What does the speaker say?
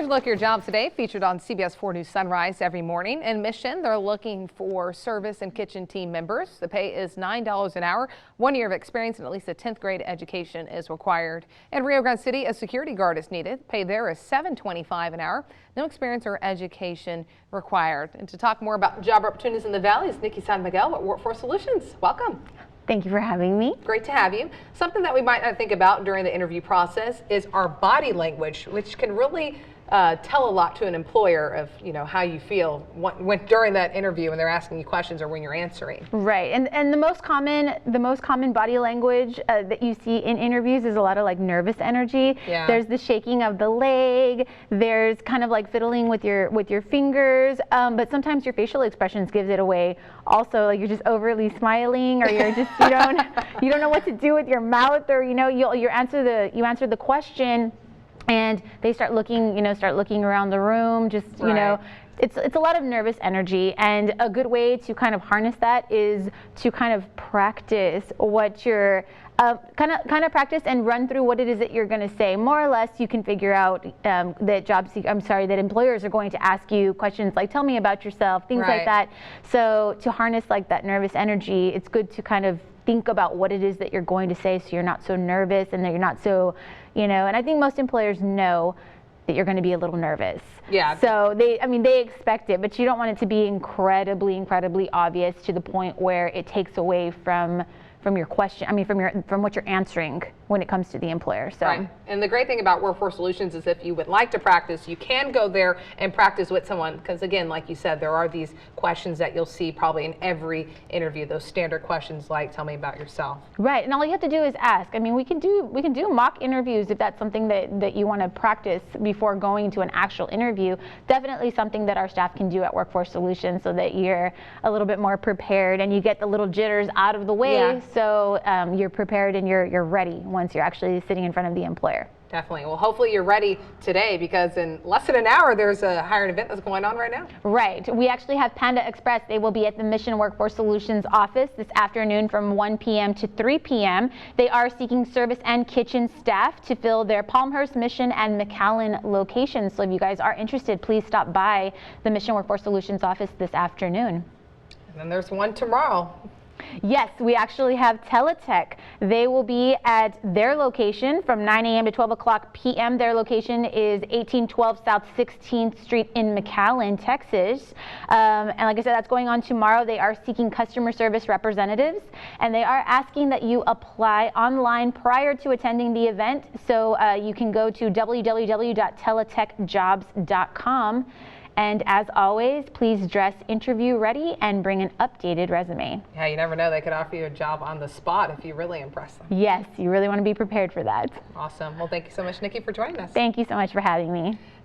Here's a look at your jobs today, featured on CBS 4 News Sunrise every morning. In Mission, they're looking for service and kitchen team members. The pay is $9 an hour. 1 year of experience and at least a 10th grade education is required. In Rio Grande City, a security guard is needed. Pay there is $7.25 an hour. No experience or education required. And to talk more about job opportunities in the Valley is Nikki San Miguel at Workforce Solutions. Welcome. Thank you for having me. Great to have you. Something that we might not think about during the interview process is our body language, which can really tell a lot to an employer of, how you feel during that interview when they're asking you questions or when you're answering. Right, and the most common body language that you see in interviews is a lot of like nervous energy. Yeah. There's the shaking of the leg. There's kind of like fiddling with your fingers. But sometimes your facial expressions gives it away. Also, like you're just overly smiling, or you're just you don't know what to do with your mouth, or you answer the question. And they start looking around the room, Right. It's a lot of nervous energy, and a good way to kind of harness that is to kind of practice what you're kind of practice and run through what it is that you're going to say. More or less, you can figure out that employers are going to ask you questions like, tell me about yourself, things Right. like that. So to harness like that nervous energy, it's good to kind of think about what it is that you're going to say, so you're not so nervous and that you're not so, and I think most employers know that you're going to be a little nervous. Yeah. So they expect it, but you don't want it to be incredibly obvious to the point where it takes away from your question, from what you're answering when it comes to the employer. So. Right. And the great thing about Workforce Solutions is if you would like to practice, you can go there and practice with someone, because again, like you said, there are these questions that you'll see probably in every interview, those standard questions like, tell me about yourself. Right, and all you have to do is ask. We can do mock interviews if that's something that you want to practice before going to an actual interview. Definitely something that our staff can do at Workforce Solutions, so that you're a little bit more prepared and you get the little jitters out of the way. Yeah. So you're prepared and you're ready once you're actually sitting in front of the employer. Definitely. Well, hopefully you're ready today, because in less than an hour, there's a hiring event that's going on right now. Right. We actually have Panda Express. They will be at the Mission Workforce Solutions office this afternoon from 1 p.m. to 3 p.m. They are seeking service and kitchen staff to fill their Palmhurst, Mission, and McAllen locations. So if you guys are interested, please stop by the Mission Workforce Solutions office this afternoon. And then there's one tomorrow. Yes, we actually have Teletech. They will be at their location from 9 a.m. to 12 o'clock p.m. Their location is 1812 South 16th Street in McAllen, Texas. And like I said, that's going on tomorrow. They are seeking customer service representatives, and they are asking that you apply online prior to attending the event. So you can go to www.teletechjobs.com. And as always, please dress interview ready and bring an updated resume. Yeah, you never know. They could offer you a job on the spot if you really impress them. Yes, you really want to be prepared for that. Awesome. Well, thank you so much, Nikki, for joining us. Thank you so much for having me.